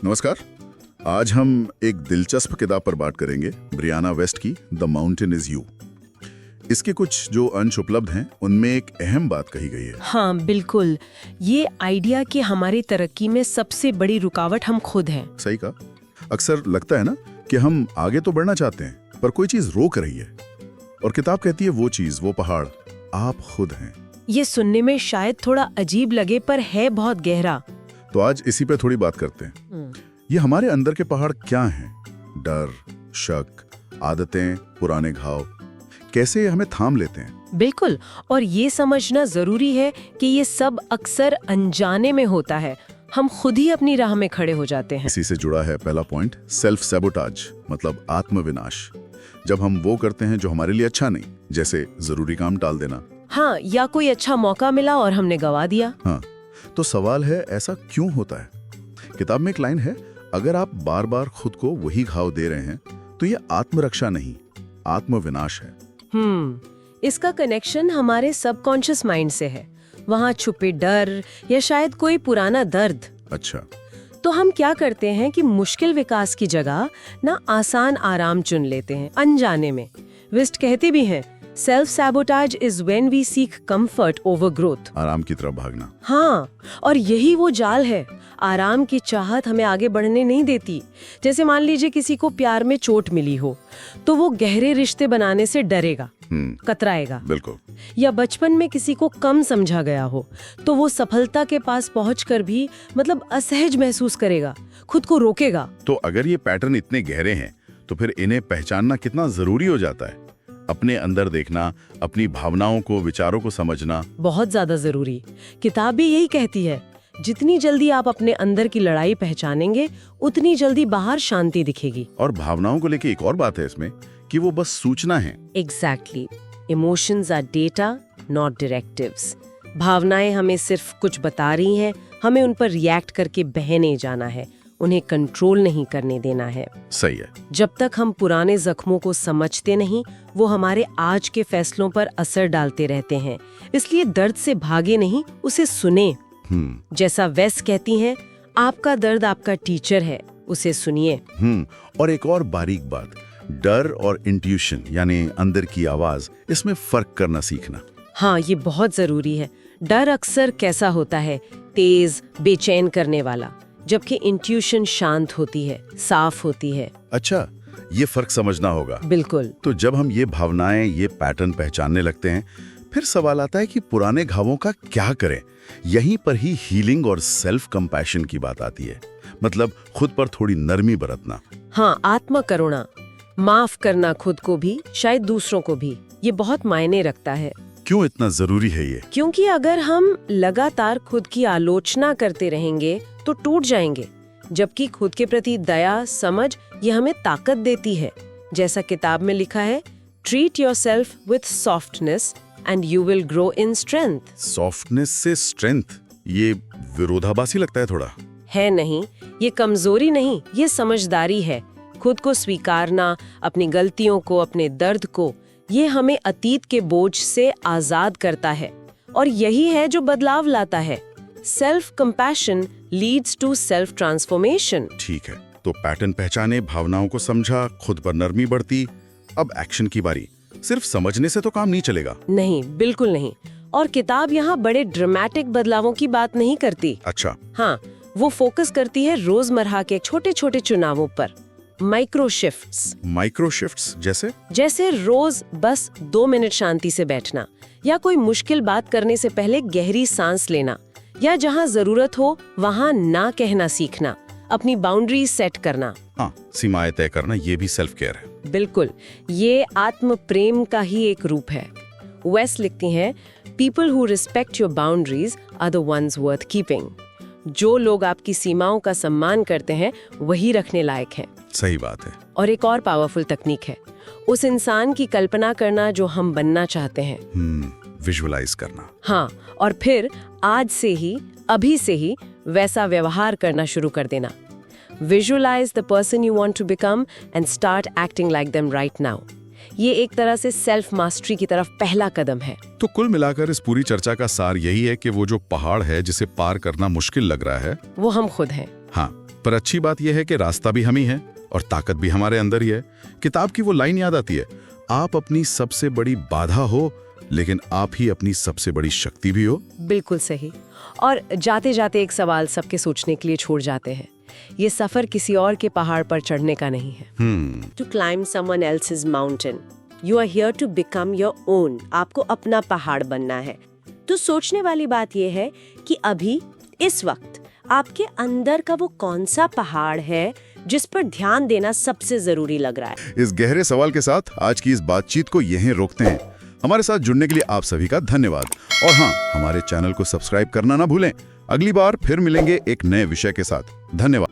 नमस्कार। आज हम एक दिलचस्प किताब पर बात करेंगे, ब्रियाना वेस्ट की द माउंटेन इज यू। इसके कुछ जो अंश उपलब्ध हैं उनमें एक अहम बात कही गई है। हाँ बिल्कुल, ये आइडिया कि हमारी तरक्की में सबसे बड़ी रुकावट हम खुद हैं। सही कहा। अक्सर लगता है ना कि हम आगे तो बढ़ना चाहते हैं पर कोई चीज रोक रही है, और किताब कहती है वो चीज, वो पहाड़ आप खुद हैं। ये सुनने में शायद थोड़ा अजीब लगे पर है बहुत गहरा। तो आज इसी पे थोड़ी बात करते हैं। ये हमारे अंदर के पहाड़ क्या हैं? डर, शक, आदतें, पुराने घाव, कैसे ये हमें थाम लेते हैं? बिल्कुल, और ये समझना जरूरी है कि ये सब अक्सर अनजाने में होता है। हम खुद ही अपनी राह में खड़े हो जाते हैं। इसी से जुड़ा है पहला पॉइंट, सेल्फ सैबोटाज, मतलब आत्मविनाश। जब हम वो करते हैं जो हमारे लिए अच्छा नहीं, जैसे जरूरी काम टाल देना। हाँ, या कोई अच्छा मौका मिला और हमने गवा दिया। हाँ, तो सवाल है ऐसा क्यों होता है? किताब में एक लाइन है, अगर आप बार बार खुद को वही घाव दे रहे हैं तो ये आत्मरक्षा नहीं, आत्मविनाश है। इसका कनेक्शन हमारे सबकॉन्शियस माइंड से है। वहाँ छुपे डर या शायद कोई पुराना दर्द। अच्छा, तो हम क्या करते हैं कि मुश्किल विकास की जगह ना आसान आराम चुन लेते हैं अनजाने में। वेस्ट कहते भी हैं, self sabotage is when we seek comfort over growth. आराम की तरफ भागना। हाँ, और यही वो जाल है। आराम की चाहत हमें आगे बढ़ने नहीं देती। जैसे मान लीजिए किसी को प्यार में चोट मिली हो तो वो गहरे रिश्ते बनाने से डरेगा, कतराएगा। बिल्कुल। या बचपन में किसी को कम समझा गया हो तो वो सफलता के पास पहुंचकर भी असहज महसूस करेगा, खुद को रोकेगा। तो अगर ये पैटर्न इतने गहरे हैं तो फिर इन्हें पहचानना कितना जरूरी हो जाता है। अपने अंदर देखना, अपनी भावनाओं को, विचारों को समझना बहुत ज्यादा जरूरी। किताब भी यही कहती है, जितनी जल्दी आप अपने अंदर की लड़ाई पहचानेंगे उतनी जल्दी बाहर शांति दिखेगी। और भावनाओं को लेके एक और बात है इसमें कि वो बस सूचना है। Exactly, emotions are data not directives. भावनाएं हमें सिर्फ कुछ बता रही हैं, हमें उन पर रिएक्ट करके बहने जाना है, उन्हें कंट्रोल नहीं करने देना है। सही है। जब तक हम पुराने जख्मों को समझते नहीं, वो हमारे आज के फैसलों पर असर डालते रहते हैं। इसलिए दर्द से भागे नहीं, उसे सुने। जैसा वेस कहती हैं, आपका दर्द आपका टीचर है, उसे सुनिए। और एक और बारीक बात, डर और इंट्यूशन यानी अंदर की आवाज, इसमें फर्क करना सीखना। हाँ, ये बहुत जरूरी है। डर अक्सर कैसा होता है, तेज, बेचैन करने वाला, जबकि इंट्यूशन शांत होती है, साफ होती है। अच्छा, ये फर्क समझना होगा। बिल्कुल। तो जब हम ये भावनाएं, ये पैटर्न पहचानने लगते हैं, फिर सवाल आता है कि पुराने घावों का क्या करें। यहीं पर ही हीलिंग और सेल्फ कंपैशन की बात आती है, मतलब खुद पर थोड़ी नरमी बरतना। हाँ, आत्म करुणा, माफ करना खुद को भी, शायद दूसरों को भी। ये बहुत मायने रखता है। क्यों इतना जरूरी है ये? क्योंकि अगर हम लगातार खुद की आलोचना करते रहेंगे तो टूट जाएंगे, जबकि खुद के प्रति दया, समझ, ये हमें ताकत देती है। जैसा किताब में लिखा है, treat yourself with softness and you will grow in strength. Softness से स्ट्रेंथ, ये विरोधाभासी लगता है थोड़ा। है नहीं, ये कमजोरी नहीं, ये समझदारी है। खुद को स्वीकारना, अपनी गलतियों को, अपने दर्द को, ये हमें अतीत के बोझ से आजाद करता है, और यही है जो बदलाव लाता है। Self compassion leads to self transformation. ठीक है, तो पैटर्न पहचाने, भावनाओं को समझा, खुद पर नरमी बढ़ती। अब एक्शन की बारी। सिर्फ समझने से तो काम नहीं चलेगा। नहीं, बिल्कुल नहीं। और किताब यहाँ बड़े ड्रामेटिक बदलावों की बात नहीं करती। अच्छा। हाँ, वो फोकस करती है रोजमर्रा के छोटे छोटे चुनावों पर। Micro shifts. माइक्रो शिफ्ट्स जैसे रोज बस 2 मिनट शांति से बैठना, या कोई मुश्किल बात करने से पहले गहरी सांस लेना, या जहाँ जरूरत हो वहाँ ना कहना सीखना, अपनी बाउंड्री सेट करना। हाँ, सीमाएं तय करना, ये भी सेल्फ केयर है। बिल्कुल, ये आत्म प्रेम का ही एक रूप है। वेस्ट लिखती हैं, people who respect your boundaries are the ones worth keeping. जो लोग आपकी सीमाओं का सम्मान करते हैं वही रखने लायक हैं। सही बात है। और एक और पावरफुल तकनीक है, उस इंसान की कल्पना करना जो हम बनना चाहते हैं। विजुअलाइज करना। हाँ, और फिर आज से ही, अभी से ही वैसा व्यवहार करना शुरू कर देना। Visualise the person you want to become and start acting like them right now. ये एक तरह से सेल्फ मास्टरी की तरफ पहला कदम है। तो कुल मिलाकर इस पूरी चर्चा का सार यही है कि वो जो पहाड़ है जिसे पार करना मुश्किल लग रहा है, वो हम खुद हैं। हाँ, पर अच्छी बात यह है कि रास्ता भी हम ही है और ताकत भी हमारे अंदर ही है। किताब की वो लाइन याद आती है, आप अपनी सबसे बड़ी बाधा हो लेकिन आप ही अपनी सबसे बड़ी शक्ति भी हो। बिल्कुल सही। और जाते जाते एक सवाल सबके सोचने के लिए छोड़ जाते हैं, ये सफर किसी और के पहाड़ पर चढ़ने का नहीं है। To climb someone else's mountain, you are here to become your own. आपको अपना पहाड़ बनना है। तो सोचने वाली बात यह है कि अभी इस वक्त आपके अंदर का वो कौन सा पहाड़ है जिस पर ध्यान देना सबसे जरूरी लग रहा है। इस गहरे सवाल के साथ आज की इस बातचीत को यहीं रोकते हैं। हमारे साथ जुड़ने के लिए आप सभी का धन्यवाद। और हाँ, हमारे चैनल को सब्सक्राइब करना ना भूलें। अगली बार फिर मिलेंगे एक नए विषय के साथ। धन्यवाद।